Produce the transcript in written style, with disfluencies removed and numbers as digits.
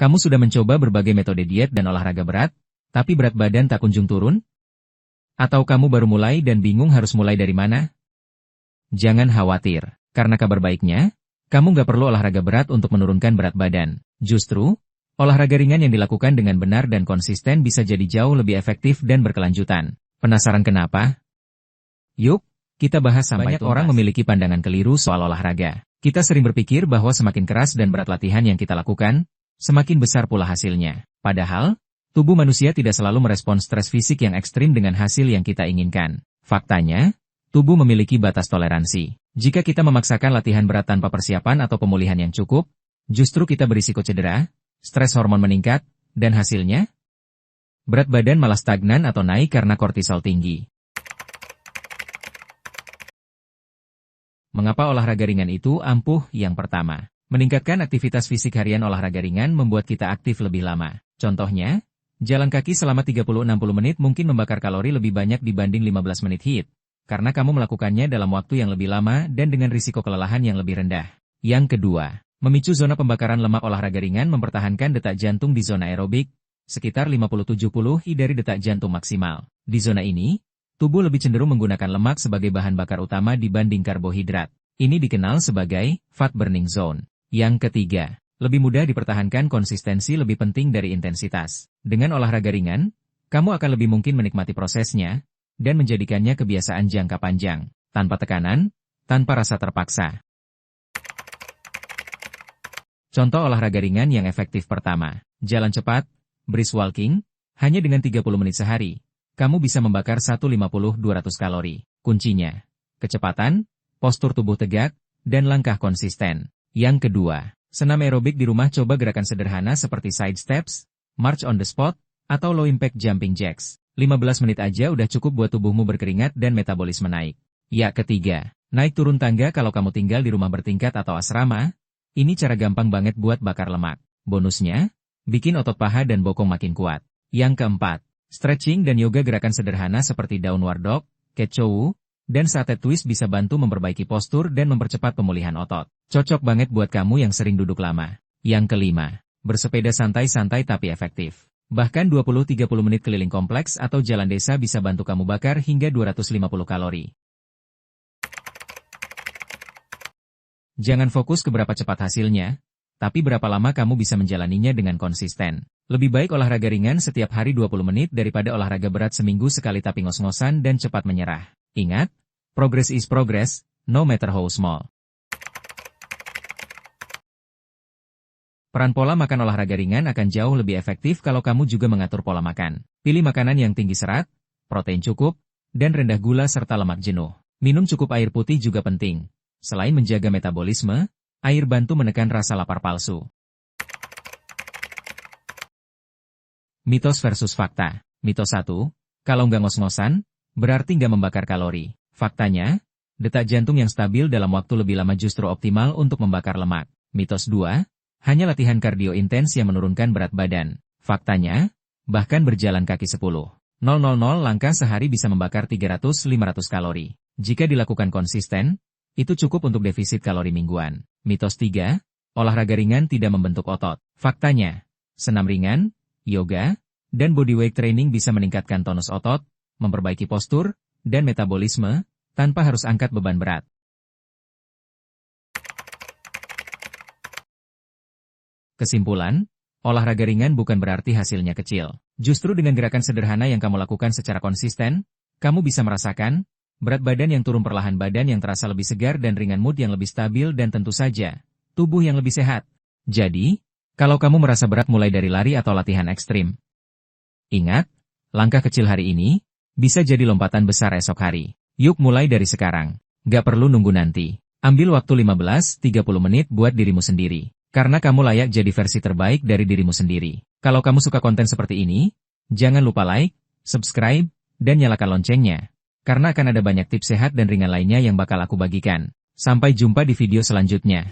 Kamu sudah mencoba berbagai metode diet dan olahraga berat, tapi berat badan tak kunjung turun? Atau kamu baru mulai dan bingung harus mulai dari mana? Jangan khawatir, karena kabar baiknya, kamu nggak perlu olahraga berat untuk menurunkan berat badan. Justru, olahraga ringan yang dilakukan dengan benar dan konsisten bisa jadi jauh lebih efektif dan berkelanjutan. Penasaran kenapa? Yuk, kita bahas sampai tuntas. Banyak orang memiliki pandangan keliru soal olahraga. Kita sering berpikir bahwa semakin keras dan berat latihan yang kita lakukan, semakin besar pula hasilnya. Padahal, tubuh manusia tidak selalu merespons stres fisik yang ekstrim dengan hasil yang kita inginkan. Faktanya, tubuh memiliki batas toleransi. Jika kita memaksakan latihan berat tanpa persiapan atau pemulihan yang cukup, justru kita berisiko cedera, stres hormon meningkat, dan hasilnya? Berat badan malah stagnan atau naik karena kortisol tinggi. Mengapa olahraga ringan itu ampuh? Yang pertama, meningkatkan aktivitas fisik harian. Olahraga ringan membuat kita aktif lebih lama. Contohnya, jalan kaki selama 30-60 menit mungkin membakar kalori lebih banyak dibanding 15 menit HIIT, karena kamu melakukannya dalam waktu yang lebih lama dan dengan risiko kelelahan yang lebih rendah. Yang kedua, memicu zona pembakaran lemak. Olahraga ringan mempertahankan detak jantung di zona aerobik, sekitar 50-70 I dari detak jantung maksimal. Di zona ini, tubuh lebih cenderung menggunakan lemak sebagai bahan bakar utama dibanding karbohidrat. Ini dikenal sebagai fat burning zone. Yang ketiga, lebih mudah dipertahankan. Konsistensi lebih penting dari intensitas. Dengan olahraga ringan, kamu akan lebih mungkin menikmati prosesnya dan menjadikannya kebiasaan jangka panjang, tanpa tekanan, tanpa rasa terpaksa. Contoh olahraga ringan yang efektif pertama, jalan cepat, brisk walking, hanya dengan 30 menit sehari. Kamu bisa membakar 150-200 kalori. Kuncinya, kecepatan, postur tubuh tegak, dan langkah konsisten. Yang kedua, senam aerobik di rumah. Coba gerakan sederhana seperti side steps, march on the spot, atau low impact jumping jacks. 15 menit aja udah cukup buat tubuhmu berkeringat dan metabolisme naik. Ya ketiga, naik turun tangga. Kalau kamu tinggal di rumah bertingkat atau asrama, ini cara gampang banget buat bakar lemak. Bonusnya, bikin otot paha dan bokong makin kuat. Yang keempat, stretching dan yoga. Gerakan sederhana seperti downward dog, cat cow, dan satay twist bisa bantu memperbaiki postur dan mempercepat pemulihan otot. Cocok banget buat kamu yang sering duduk lama. Yang kelima, bersepeda santai-santai tapi efektif. Bahkan 20-30 menit keliling kompleks atau jalan desa bisa bantu kamu bakar hingga 250 kalori. Jangan fokus ke berapa cepat hasilnya, tapi berapa lama kamu bisa menjalaninya dengan konsisten. Lebih baik olahraga ringan setiap hari 20 menit daripada olahraga berat seminggu sekali tapi ngos-ngosan dan cepat menyerah. Ingat, progress is progress, no matter how small. Peran pola makan. Olahraga ringan akan jauh lebih efektif kalau kamu juga mengatur pola makan. Pilih makanan yang tinggi serat, protein cukup, dan rendah gula serta lemak jenuh. Minum cukup air putih juga penting. Selain menjaga metabolisme, air bantu menekan rasa lapar palsu. Mitos versus fakta. Mitos 1, kalau nggak ngos-ngosan, berarti nggak membakar kalori. Faktanya, detak jantung yang stabil dalam waktu lebih lama justru optimal untuk membakar lemak. Mitos 2, hanya latihan kardio intens yang menurunkan berat badan. Faktanya, bahkan berjalan kaki 10,000 langkah sehari bisa membakar 300-500 kalori. Jika dilakukan konsisten, itu cukup untuk defisit kalori mingguan. Mitos 3, olahraga ringan tidak membentuk otot. Faktanya, senam ringan, yoga, dan bodyweight training bisa meningkatkan tonus otot, memperbaiki postur, dan metabolisme, tanpa harus angkat beban berat. Kesimpulan, olahraga ringan bukan berarti hasilnya kecil. Justru dengan gerakan sederhana yang kamu lakukan secara konsisten, kamu bisa merasakan berat badan yang turun perlahan, badan yang terasa lebih segar dan ringan, mood yang lebih stabil dan tentu saja, tubuh yang lebih sehat. Jadi, kalau kamu merasa berat mulai dari lari atau latihan ekstrim, ingat, langkah kecil hari ini bisa jadi lompatan besar esok hari. Yuk mulai dari sekarang. Gak perlu nunggu nanti. Ambil waktu 15-30 menit buat dirimu sendiri. Karena kamu layak jadi versi terbaik dari dirimu sendiri. Kalau kamu suka konten seperti ini, jangan lupa like, subscribe, dan nyalakan loncengnya. Karena akan ada banyak tips sehat dan ringan lainnya yang bakal aku bagikan. Sampai jumpa di video selanjutnya.